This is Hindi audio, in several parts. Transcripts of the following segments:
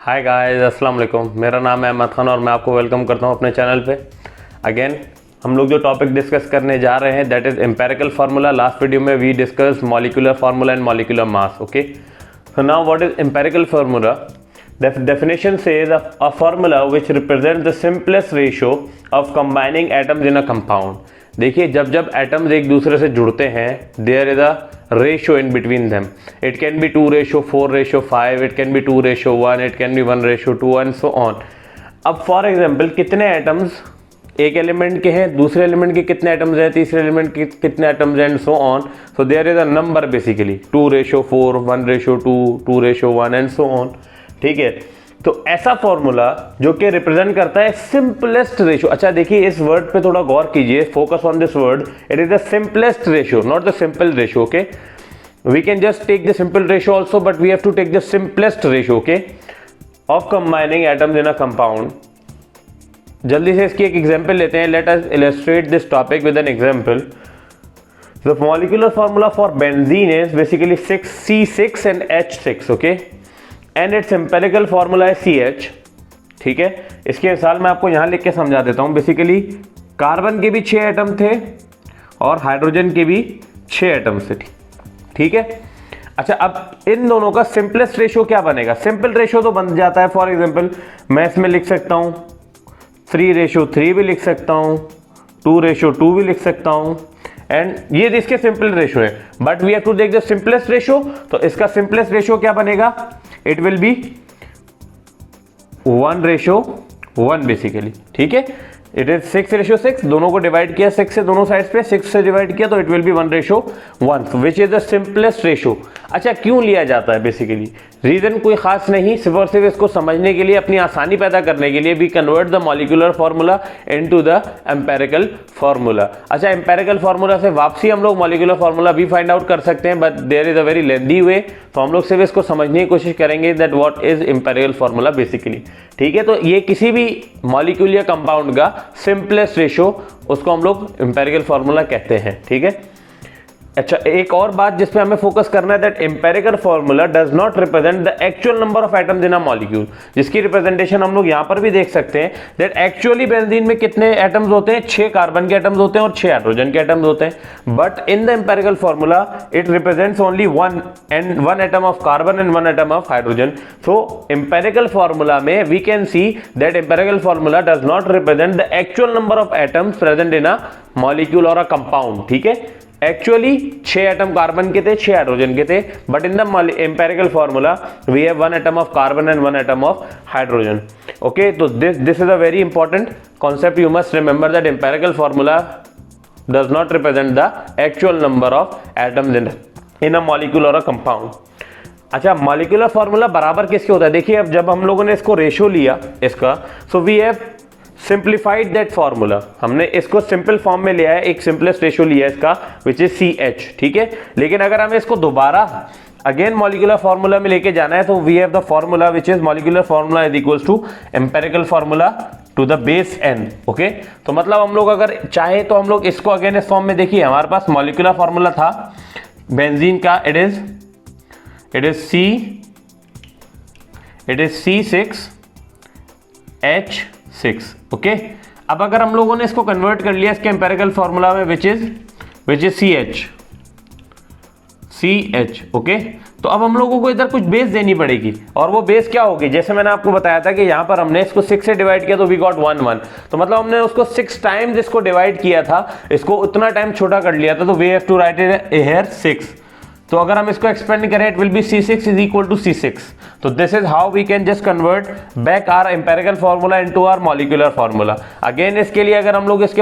हाय गाइस, अस्सलाम वालेकुम। मेरा नाम है अहमद खान और मैं आपको वेलकम करता हूं अपने चैनल पे। अगेन हम लोग जो टॉपिक डिस्कस करने जा रहे हैं that is empirical formula. Last video में we discuss molecular formula and molecular mass. Okay, so now what is empirical formula? The definition says a formula which represents the simplest ratio of combining atoms in a compound. देखिए, जब जब एटम्स एक दूसरे से जुड़ते हैं there is a ratio in between them. It can be 2:4:5, it can be 2:1, it can be 1:2 and so on. अब फॉर एग्जांपल कितने एटम्स एक एलिमेंट के हैं, दूसरे एलिमेंट के कितने एटम्स हैं, तीसरे एलिमेंट के कितने एटम्स हैं and so on. So there is a number basically 2:4, 1:2, 2:1 and so on. ठीक है, तो ऐसा फॉर्मूला जो कि रिप्रेजेंट करता है सिंपलेस्ट रेशियो. अच्छा देखिए, इस वर्ड पे थोड़ा गौर कीजिए, focus on this word. It is the simplest ratio, not the simple ratio. Okay, we can just take the simple ratio also, but we have to take the simplest ratio. Okay, of combining atoms in a compound. जल्दी से इसकी एक एग्जांपल लेते हैं. Let us illustrate this topic with an example. The molecular formula for benzene is basically 6C6 and H6. Okay, and it's empirical formula है CH. ठीक है, इसकी मिसाल मैं आपको यहां लिख के समझा देता हूं. बेसिकली कार्बन के भी 6 एटम थे और हाइड्रोजन के भी 6 एटम थे. ठीक है, अच्छा अब इन दोनों का सिंपलेस्ट रेशियो क्या बनेगा? सिंपल रेशियो तो बन जाता है. फॉर एग्जांपल मैं इसमें लिख सकता हूं 3:3 भी लिख सकता हूं, 2:2 भी लिख सकता हूं, एंड ये इसके सिंपल रेशियो है. But we have to take the simplest ratio. तो इसका सिंपलेस्ट रेशियो क्या बनेगा? It will be 1:1 basically. ठीक है, इट इज 6:6. दोनों को डिवाइड किया 6 से, दोनों साइड्स पे 6 से डिवाइड किया तो it will be 1:1, which is the simplest ratio. अच्छा, क्यों लिया जाता है? बेसिकली रीजन कोई खास नहीं, सिर्फ और सिर्फ इसको समझने के लिए, अपनी आसानी पैदा करने के लिए we convert the molecular formula into the empirical formula. अच्छा, एम्पेरिकल फार्मूला से वापसी हम लोग मॉलिक्यूलर फार्मूला भी फाइंड आउट कर सकते हैं, but there is a very lengthy way. तो हम लोग सिर्फ इसको समझने की कोशिश करेंगे that what is empirical formula basically. ठीक है, तो ये किसी भी मॉलिक्यूल या कंपाउंड का सिंपलेस्ट रेशियो, उसको हम लोग एम्पेरिकल फार्मूला कहते हैं. ठीक है, अच्छा एक और बात जिस पे हमें फोकस करना है that empirical formula does not represent the actual number of atoms in a molecule. जिसकी रिप्रेजेंटेशन हम लोग यहां पर भी देख सकते हैं दैट एक्चुअली बेंजीन में कितने एटम्स होते हैं? 6 कार्बन के एटम्स होते हैं और 6 हाइड्रोजन के एटम्स होते हैं. But in the empirical formula it represents only 1 atom of carbon and 1 atom of hydrogen. So empirical formula में we can see that empirical formula does not represent the actual number of atoms present in a molecule और अ कंपाउंड. ठीक है, एक्चुअली 6 एटम कार्बन के थे, 6 हाइड्रोजन के थे, but in the empirical formula we have 1 atom of carbon and 1 atom of hydrogen. Okay, तो this is a very important concept. You must remember that empirical formula does not represent the actual number of atoms in a molecule और अ कंपाउंड. अच्छा, मॉलिक्यूलर फार्मूला बराबर किसके होता है? देखिए, अब जब हम लोगों ने इसको रेशियो लिया इसका, so we have simplified that formula. हमने इसको सिंपल फॉर्म में लिया है, एक सिंपलेस्ट रेशियो लिया है इसका विच इज CH. ठीक है, लेकिन अगर हमें इसको दोबारा अगेन मॉलिक्यूलर फार्मूला में लेके जाना है तो we have the formula which is molecular formula is equals to empirical formula to the base n. Okay, तो मतलब हम लोग अगर चाहे तो हम लोग इसको अगेन इस फॉर्म में, देखिए हमारे पास मॉलिक्यूलर फार्मूला था बेंजीन का, इट इज C6H6. ओके, अब अगर हम लोगों ने इसको कन्वर्ट कर लिया इसके एम्पेरिकल फार्मूला में विच इज CH. ओके, तो अब हम लोगों को इधर कुछ बेस देनी पड़ेगी, और वो बेस क्या होगी? जैसे मैंने आपको बताया था कि यहां पर हमने इसको 6 से डिवाइड किया तो वी गॉट 1 तो मतलब हमने उसको 6 टाइम्स इसको डिवाइड किया था, इसको उतना टाइम छोटा कर लिया था, तो we have to write it here 6. तो अगर हम इसको एक्सपेंड करें it will be C6 is equal to C6. तो this is how we can just convert back our empirical formula into our molecular formula. Again इसके लिए अगर हम लोग इसकी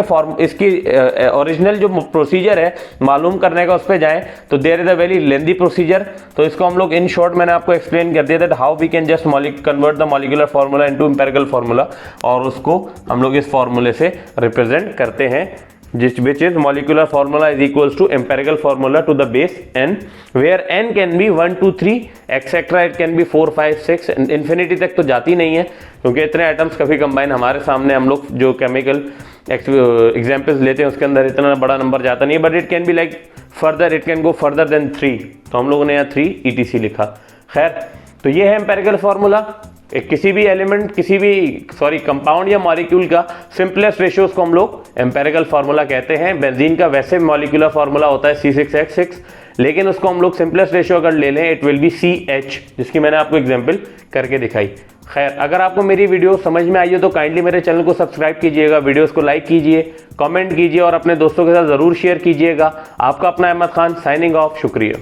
ओरिजिनल जो प्रोसीजर है मालूम करने का उस पर जाएं तो there is a very lengthy procedure. तो इसको हम लोग इन शॉर्ट मैंने आपको एक्सप्लेन कर दिया that how we can just convert the molecular formula into empirical formula, और उसको हम लोग इस फार्मूले से रिप्रेजेंट करते हैं which is molecular formula is equals to empirical formula to the base n, where n can be 1 2 3 etc. it can be 4 5 6 infinity तक तो जाती नहीं है, क्योंकि इतने एटम्स कभी कंबाइन हमारे सामने हम लोग जो केमिकल एग्जाम्पल्स लेते हैं उसके अंदर इतना बड़ा नंबर जाता नहीं है. But it can be like further, it can go further than 3. तो हम लोगों ने यहाँ 3 etc लिखा. खैर, तो ये है एम्पेरिकल फार्मूला. किसी भी एलिमेंट, किसी भी कंपाउंड या मॉलिक्यूल का सिंपलेस्ट रेशियो को हम लोग एम्पेरिकल फार्मूला कहते हैं। बेंजीन का वैसे मॉलिक्यूलर फार्मूला होता है C6H6, लेकिन उसको हम लोग सिंपलेस्ट रेशियो अगर ले लें इट विल बी CH, जिसकी मैंने आपको एग्जांपल करके दिखाई। खैर, अगर आपको मेरी वीडियो समझ में आई हो तो काइंडली मेरे चैनल को सब्सक्राइब कीजिएगा, वीडियोस को लाइक कीजिए, कमेंट कीजिए और अपने दोस्तों के साथ ज़रूर शेयर कीजिएगा। आपका अपना अहमद खान साइनिंग ऑफ। शुक्रिया।